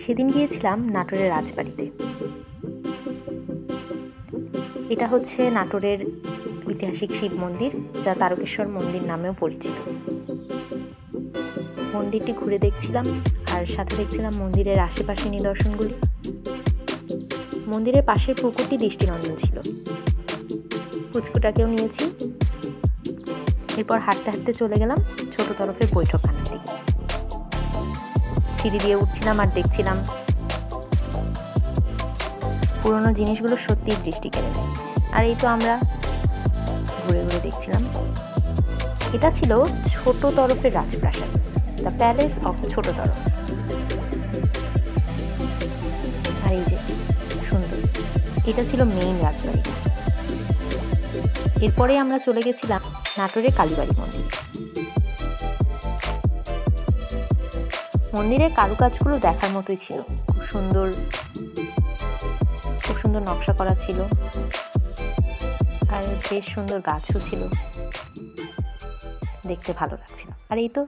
সেদিন গিয়েছিলাম নাটোরের রাজবাড়িতে। এটা হচ্ছে নাটোরের ঐতিহাসিক শিব মন্দির, যা তারকেশ্বর মন্দির নামেও পরিচিত। মন্দিরটি ঘুরে দেখছিলাম আর সাথে দেখছিলাম মন্দিরের আশেপাশে নিদর্শনগুলি। মন্দিরের পাশের পুকুরটি দৃষ্টিনন্দন ছিল। পুচকুটাকেও নিয়েছি। এরপর হাঁটতে হাঁটতে চলে গেলাম ছোট তরফের বৈঠকখানার দিকে। সিঁড়ি দিয়ে উঠছিলাম আর দেখছিলাম পুরোনো জিনিসগুলো সত্যিই দৃষ্টি কেড়ে নেয়। আর এই তো আমরা ঘুরে ঘুরে দেখছিলাম। এটা ছিল ছোট তরফের রাজপ্রাসাদ, দ্য প্যালেস অফ ছোট তরফ। আর এই যে সুন্দর, এটা ছিল মেইন রাজবাড়িটা। এরপরে আমরা চলে গেছিলাম নাটোরের কালীবাড়ি মন্দির। মন্দিরের কারুকাজগুলো দেখার মতোই ছিল, খুব সুন্দর নকশা করা ছিল, আর বেশ সুন্দর গাছও ছিল, দেখতে ভালো লাগছিল। আর এই তো